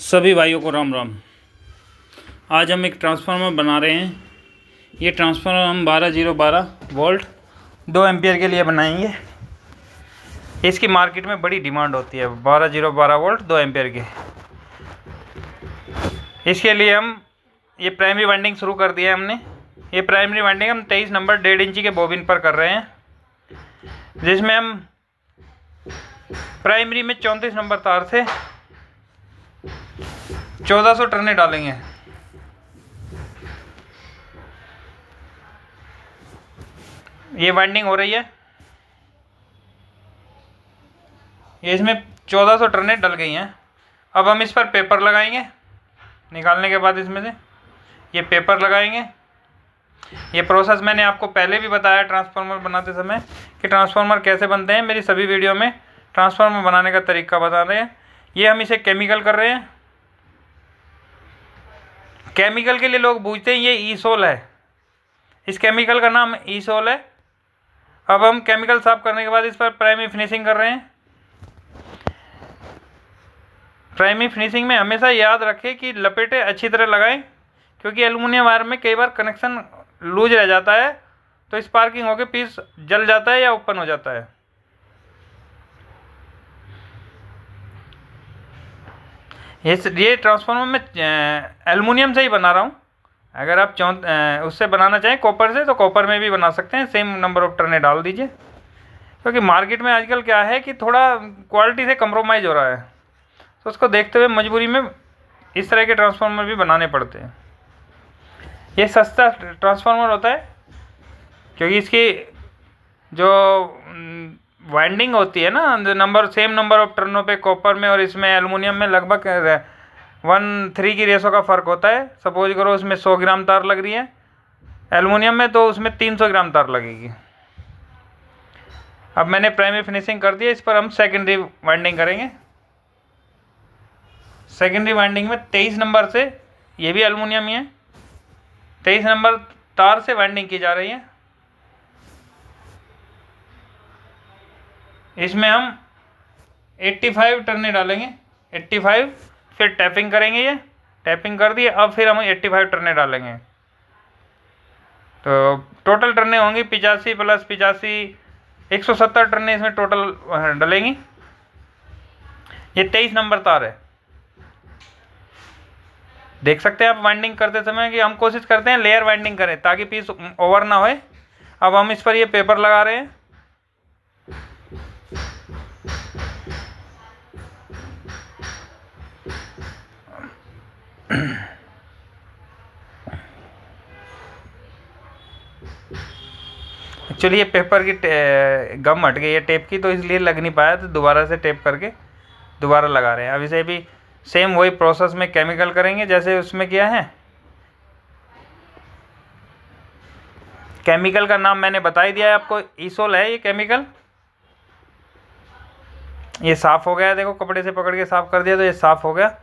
सभी भाइयों को राम राम। आज हम एक ट्रांसफार्मर बना रहे हैं। ये ट्रांसफार्मर हम 12012 वोल्ट 2 एम्पियर के लिए बनाएंगे। इसकी मार्केट में बड़ी डिमांड होती है 12012 वोल्ट 2 एम्पियर की। इसके लिए हम ये प्राइमरी वाइंडिंग शुरू कर दिया है हमने। ये प्राइमरी वाइंडिंग हम 23 नंबर 1.5 इंची के बोबिन पर कर रहे हैं, जिसमें हम प्राइमरी में 34 नंबर तार से 1400 टर्ने डालेंगे। ये वाइंडिंग हो रही है, ये इसमें 1400 टर्ने डल गई हैं। अब हम इस पर पेपर लगाएंगे। निकालने के बाद इसमें से ये पेपर लगाएंगे। ये प्रोसेस मैंने आपको पहले भी बताया ट्रांसफार्मर बनाते समय कि ट्रांसफार्मर कैसे बनते हैं। मेरी सभी वीडियो में ट्रांसफार्मर बनाने का तरीका बता रहे हैं। ये हम इसे केमिकल कर रहे हैं। केमिकल के लिए लोग पूछते हैं ये ईसोल है। इस केमिकल का नाम ईसोल है। अब हम केमिकल साफ करने के बाद इस पर प्राइमरी फिनिशिंग कर रहे हैं। प्राइमरी फिनिशिंग में हमेशा याद रखें कि लपेटें अच्छी तरह लगाएं, क्योंकि एल्युमिनियम वायर में कई बार कनेक्शन लूज रह जाता है तो स्पार्किंग होकर पीस जल जाता है या ओपन हो जाता है। ये ट्रांसफार्मर में एल्युमिनियम से ही बना रहा हूँ। अगर आप उससे बनाना चाहें कॉपर से तो कॉपर में भी बना सकते हैं। सेम नंबर ऑफ टर्ने डाल दीजिए, क्योंकि मार्केट में आजकल क्या है कि थोड़ा क्वालिटी से कंप्रोमाइज़ हो रहा है, तो उसको देखते हुए मजबूरी में इस तरह के ट्रांसफार्मर भी बनाने पड़ते हैं। ये सस्ता ट्रांसफार्मर होता है क्योंकि इसकी जो वाइंडिंग होती है ना, सेम नंबर ऑफ टर्नों पे कॉपर में और इसमें एल्युमिनियम में लगभग 1:3 की रेशो का फ़र्क होता है। सपोज करो उसमें 100 ग्राम तार लग रही है एल्युमिनियम में, तो उसमें 300 ग्राम तार लगेगी। अब मैंने प्राइमरी फिनिशिंग कर दी है। इस पर हम सेकेंडरी वाइंडिंग करेंगे। सेकेंडरी वाइंडिंग में 23 नंबर से, ये भी एल्युमिनियम ही है, 23 नंबर तार से वाइंडिंग की जा रही है। इसमें हम 85 टर्ने डालेंगे। 85, फिर टैपिंग करेंगे। ये टैपिंग कर दिए, अब फिर हम 85 टर्ने डालेंगे। तो टोटल टर्ने होंगी 85 + 85, 170 टर्ने इसमें टोटल डलेंगी। ये 23 नंबर तार है। देख सकते हैं आप वाइंडिंग करते समय कि हम कोशिश करते हैं लेयर वाइंडिंग करें ताकि पीस ओवर ना होए। अब हम इस पर ये पेपर लगा रहे हैं। एक्चुअली ये पेपर की गम हट गई है टेप की, तो इसलिए लग नहीं पाया, तो दोबारा से टेप करके दोबारा लगा रहे हैं। अब इसे भी सेम वही प्रोसेस में केमिकल करेंगे जैसे उसमें किया है। केमिकल का नाम मैंने बता ही दिया है आपको, ईसोल है ये केमिकल। ये साफ़ हो गया, देखो कपड़े से पकड़ के साफ़ कर दिया तो ये साफ़ हो गया।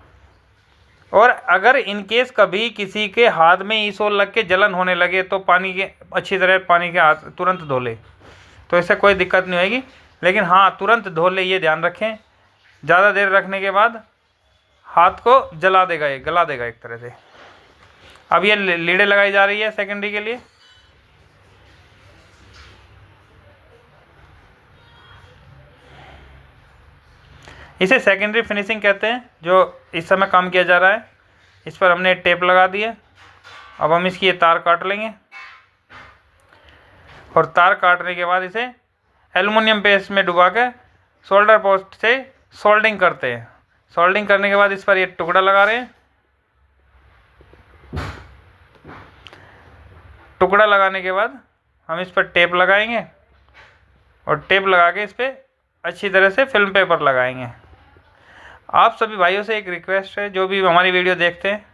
और अगर इनकेस कभी किसी के हाथ में ईसोल लग के जलन होने लगे तो अच्छी तरह पानी के हाथ तुरंत धो ले, तो इससे कोई दिक्कत नहीं होगी। लेकिन हाँ, तुरंत धो ले, ये ध्यान रखें। ज़्यादा देर रखने के बाद हाथ को जला देगा, ये गला देगा एक तरह से। अब ये लीडें लगाई जा रही है सेकेंडरी के लिए। इसे सेकेंडरी फिनिशिंग कहते हैं, जो इस समय काम किया जा रहा है। इस पर हमने टेप लगा दी है। अब हम इसकी ये तार काट लेंगे, और तार काटने के बाद इसे एल्युमिनियम पेस्ट में डुबा कर सोल्डर पोस्ट से सोल्डिंग करते हैं। सोल्डिंग करने के बाद इस पर ये टुकड़ा लगा रहे हैं। टुकड़ा लगाने के बाद हम इस पर टेप लगाएंगे, और टेप लगा के इस पर अच्छी तरह से फिल्म पेपर लगाएंगे। आप सभी भाइयों से एक रिक्वेस्ट है, जो भी हमारी वीडियो देखते हैं,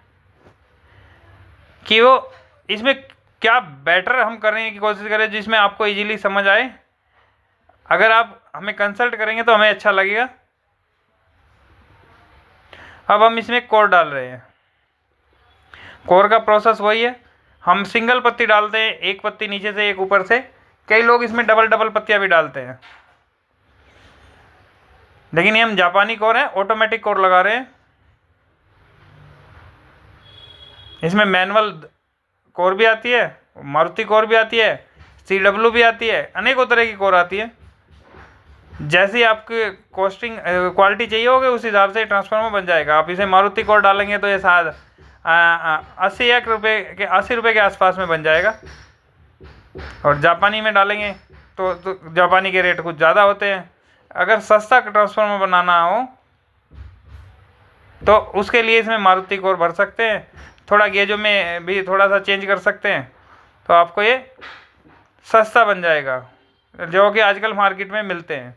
कि वो इसमें क्या बेटर हम करने की कोशिश करें जिसमें आपको इजीली समझ आए। अगर आप हमें कंसल्ट करेंगे तो हमें अच्छा लगेगा। अब हम इसमें कोर डाल रहे हैं। कोर का प्रोसेस वही है, हम सिंगल पत्ती डालते हैं, एक पत्ती नीचे से एक ऊपर से। कई लोग इसमें डबल पत्तियां भी डालते हैं, लेकिन ये हम जापानी कोर है, ऑटोमेटिक कोर लगा रहे हैं। इसमें मैनुअल कोर भी आती है, मारुति कोर भी आती है, CW भी आती है, अनेकों तरह की कोर आती है। जैसी आपकी कॉस्टिंग क्वालिटी चाहिए होगी उस हिसाब से ट्रांसफार्मर बन जाएगा। आप इसे मारुति कोर डालेंगे तो ये शायद 80 रुपये के आसपास में बन जाएगा, और जापानी में डालेंगे तो जापानी के रेट कुछ ज़्यादा होते हैं। अगर सस्ता ट्रांसफार्मर बनाना हो तो उसके लिए इसमें मारुति कोर भर सकते हैं, थोड़ा गेजों में भी थोड़ा सा चेंज कर सकते हैं, तो आपको ये सस्ता बन जाएगा, जो कि आजकल मार्केट में मिलते हैं।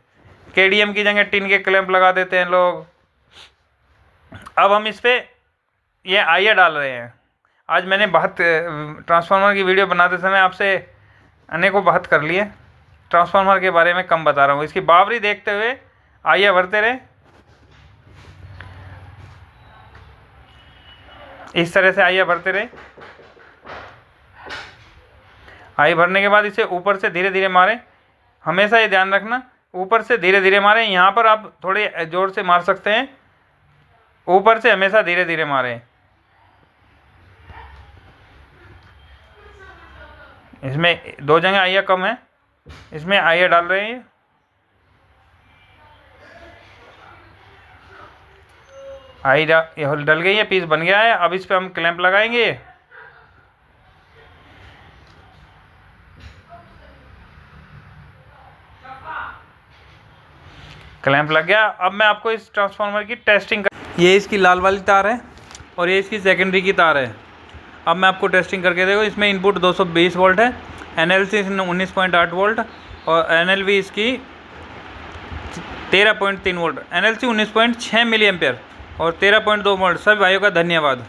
KDM की जगह टिन के क्लैंप लगा देते हैं लोग। अब हम इस पर ये आईए डाल रहे हैं। आज मैंने बहुत ट्रांसफार्मर की वीडियो बनाते समय आपसे अनेकों बात कर लिए, ट्रांसफार्मर के बारे में कम बता रहा हूँ। इसकी बावरी देखते हुए आईए भरते रहे। इस तरह से आईए भरते रहे। आईए भरने के बाद इसे ऊपर से धीरे धीरे मारें। हमेशा ये ध्यान रखना, ऊपर से धीरे धीरे मारें। यहाँ पर आप थोड़े जोर से मार सकते हैं, ऊपर से हमेशा धीरे धीरे मारें। इसमें 2 जगह आईए कम है, इसमें आईए डाल रहे हैं। आई डल गई है, पीस बन गया है। अब इस पे हम क्लैंप लगाएंगे। क्लैंप लग गया। अब मैं आपको इस ट्रांसफार्मर की टेस्टिंग ये इसकी लाल वाली तार है और ये इसकी सेकेंडरी की तार है। अब मैं आपको टेस्टिंग करके देखो। इसमें इनपुट 220 वोल्ट है, NLC 19.8 वोल्ट और NLV इसकी 13.3 वोल्ट, NLC 19.6 मिली एम्पेयर और 13.2 वोल्ट। सभी भाइयों का धन्यवाद।